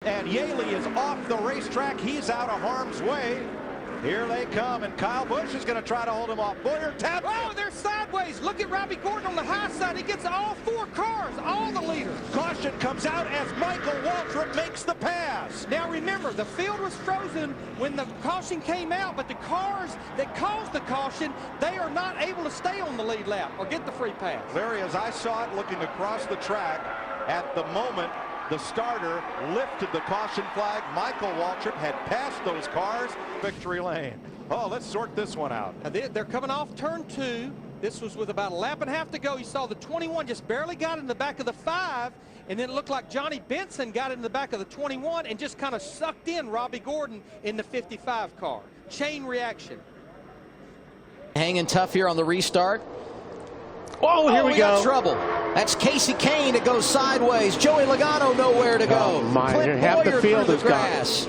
And Yaley is off the racetrack. He's out of harm's way. Here they come, and Kyle Busch is going to try to hold him off. Boyer taps. Oh, they're sideways. Look at Robbie Gordon on the high side. He gets all 4 cars, all the leaders. Caution comes out as Michael Waltrip makes the pass. Now remember, the field was frozen when the caution came out, but the cars that caused the caution, they are not able to stay on the lead lap or get the free pass. Larry, as I saw it looking across the track, at the moment the starter lifted the caution flag, Michael Waltrip had passed those cars. Victory lane. Oh, let's sort this one out. Now they're coming off turn 2. This was with about a lap and a half to go. You saw the 21 just barely got in the back of the 5, and then it looked like Johnny Benson got in the back of the 21 and just kind of sucked in Robbie Gordon in the 55 car. Chain reaction. Hanging tough here on the restart. Oh, here we go. Got trouble. That's Casey Kane that goes sideways. Joey Logano nowhere to go. Oh, my. Clint Half the Boyer field through is the grass.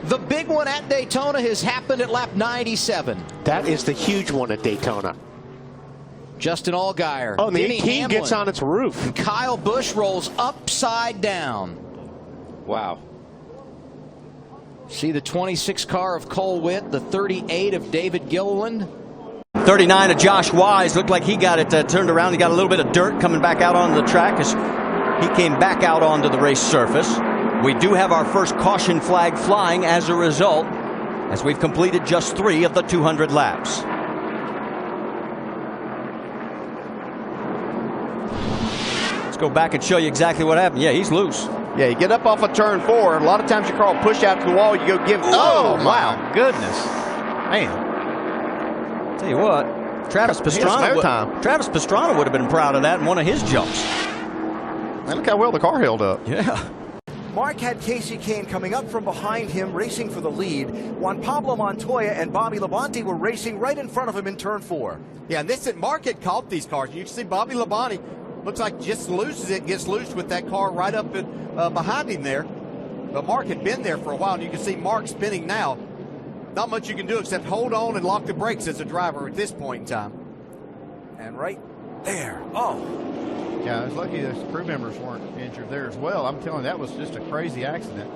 The big one at Daytona has happened at lap 97. That is the huge one at Daytona. Justin Allgaier. Oh, the Denny 18 Hamlin, gets on its roof. and Kyle Busch rolls upside down. Wow. See the 26 car of Cole Witt, the 38 of David Gilliland. 39 of Josh Wise. Looked like he got it turned around. He got a little bit of dirt coming back out on the track as he came back out onto the race surface. We do have our first caution flag flying as a result, as we've completed just 3 of the 200 laps. Let's go back and show you exactly what happened. Yeah, he's loose. Yeah, you get up off of turn 4. A lot of times you call push out to the wall. You go give. Oh, wow. Goodness. Man. Tell you what, Travis Pastrana would have been proud of that in one of his jumps. And look how well the car held up. Yeah. Mark had Casey Kane coming up from behind him, racing for the lead. Juan Pablo Montoya and Bobby Labonte were racing right in front of him in turn 4. Yeah, and this Mark had caught these cars. You can see Bobby Labonte looks like just loses it, gets loose with that car right up behind him there. But Mark had been there for a while, and you can see Mark spinning now. Not much you can do except hold on and lock the brakes as a driver at this point in time. And right there. Oh. Yeah, I was lucky the crew members weren't injured there as well. I'm telling you, that was just a crazy accident.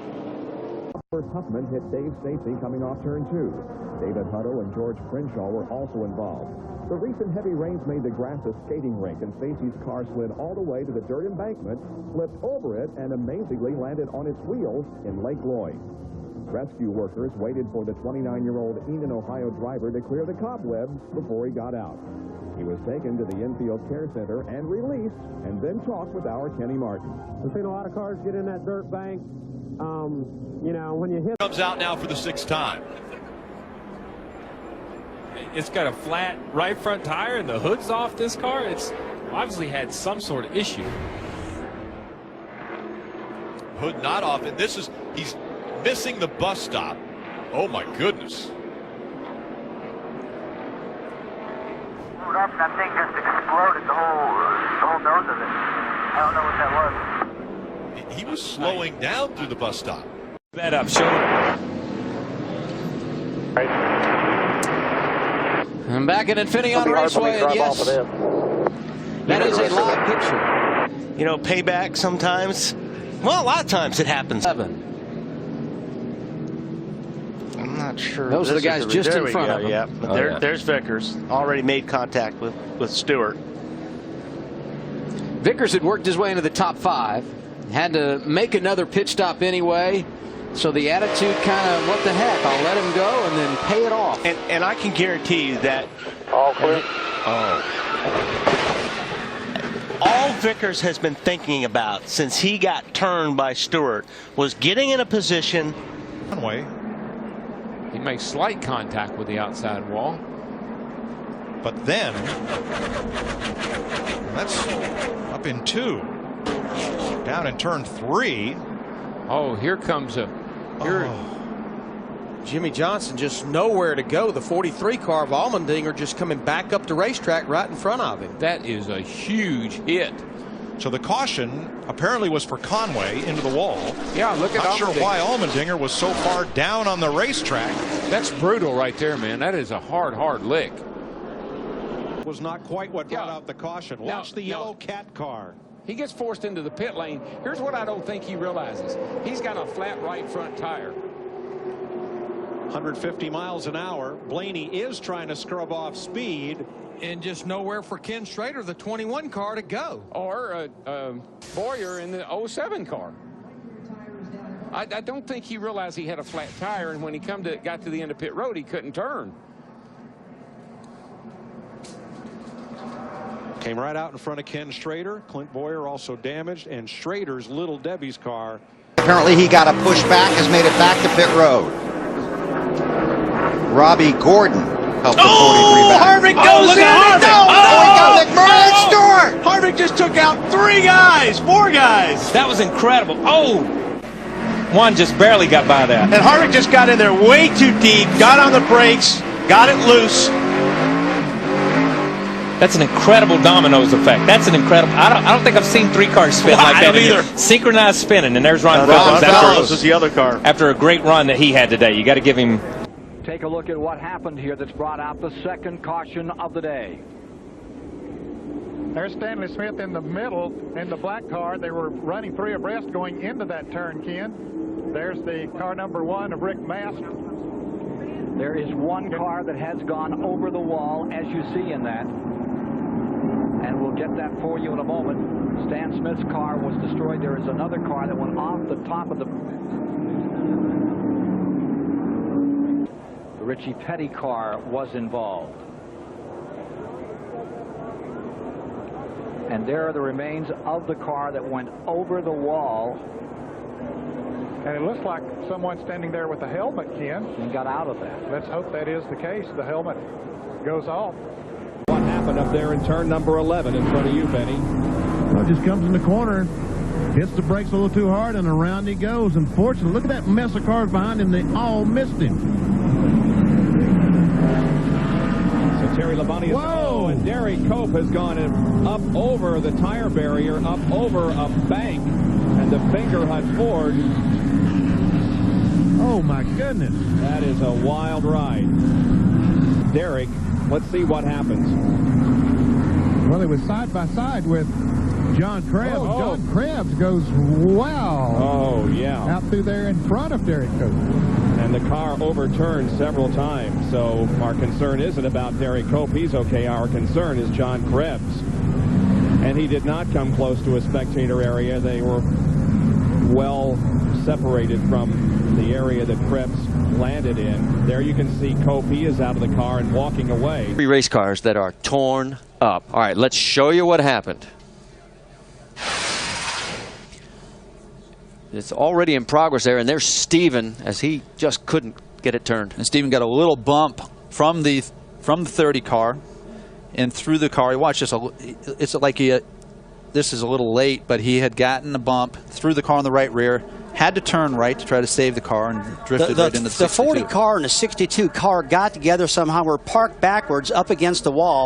Huffman hit Dave Stacy coming off turn 2. David Hutto and George Crenshaw were also involved. The recent heavy rains made the grass a skating rink, and Stacy's car slid all the way to the dirt embankment, flipped over it, and amazingly landed on its wheels in Lake Lloyd. Rescue workers waited for the 29-year-old Enon, Ohio driver to clear the cobwebs before he got out. He was taken to the infield care center and released, and then talked with our Kenny Martin. We've seen a lot of cars get in that dirt bank. You know, when you hit... Comes out now for the 6th time. It's got a flat right front tire and the hood's off this car. It's obviously had some sort of issue. Hood not off, and he's missing the bus stop. Oh my goodness. That thing just exploded, the whole nose of it. I don't know what that was. He was slowing down through the bus stop. Bed up, show Right. I'm back at Infineon Raceway, and yes, that is a live picture. You know, payback sometimes. Well, a lot of times it happens. 7. I'm not sure. Those are the guys just in front of him. Yeah. There's Vickers. Already made contact with Stewart. Vickers had worked his way into the top 5. Had to make another pit stop anyway. So the attitude kind of, what the heck, I'll let him go and then pay it off. And I can guarantee you that. All clear. All Vickers has been thinking about since he got turned by Stewart was getting in a position. one way. He makes slight contact with the outside wall. But then, that's up in 2. Down in turn 3. Oh, here comes a... Jimmy Johnson just nowhere to go. The 43 car of Allmendinger just coming back up the racetrack right in front of him. That is a huge hit. So the caution apparently was for Conway into the wall. Yeah, look at Not sure why Allmendinger was so far down on the racetrack. That's brutal right there, man. That is a hard lick. Was not quite what brought out the caution. Watch the yellow cat car. He gets forced into the pit lane. Here's what I don't think he realizes. He's got a flat right front tire. 150 miles an hour. Blaney is trying to scrub off speed. And just nowhere for Ken Schrader, the 21 car, to go. Or Boyer in the 07 car. I don't think he realized he had a flat tire, and when he got to the end of pit road, he couldn't turn. Came right out in front of Ken Schrader. Clint Boyer also damaged, and Schrader's Little Debbie's car. Apparently he got a push back, has made it back to pit road. Robbie Gordon helped the 43 back. Harvick goes in! He got McMurray Stewart! Harvick just took out 4 guys. That was incredible. Oh! One just barely got by that. And Harvick just got in there way too deep, got on the brakes, got it loose. That's an incredible dominoes effect. That's an incredible. I don't think I've seen 3 cars spin like that either. Synchronized spinning, and there's Ron Fellows is the other car. After a great run that he had today. You got to give him. Take a look at what happened here that's brought out the second caution of the day. There's Stanley Smith in the middle in the black car. They were running 3 abreast going into that turn, Ken. There's the car number 1 of Rick Mast. There is one car that has gone over the wall, as you see in that. And we'll get that for you in a moment. Stan Smith's car was destroyed. There is another car that went off the top of the Richie Petty car was involved. And there are the remains of the car that went over the wall. And it looks like someone standing there with a helmet, Ken. And got out of that. Let's hope that is the case. The helmet goes off. What happened up there in turn number 11 in front of you, Benny? Well, just comes in the corner, hits the brakes a little too hard, and around he goes. Unfortunately, look at that mess of cars behind him. They all missed him. So Terry Labonte is and Derek Cope has gone up over the tire barrier, up over a bank, and the Finger Hut Ford. Oh, my goodness. That is a wild ride. Derek, let's see what happens. Well, it was side by side with John Krebs. John Krebs goes, wow. Oh, yeah. Out through there in front of Derek Cope. And the car overturned several times. So our concern isn't about Derek Cope. He's okay. Our concern is John Krebs. And he did not come close to a spectator area. They were well separated from the area that Krebs landed in. There you can see Cope. He is out of the car and walking away. 3 race cars that are torn up. All right, let's show you what happened. It's already in progress there, and there's Steven as he just couldn't get it turned. And Steven got a little bump from the 30 car and through the car. Watch this. It's like this is a little late, but he had gotten a bump through the car on the right rear, had to turn right to try to save the car, and drifted right into the 62. The 40 car and the 62 car got together somehow, were parked backwards up against the wall.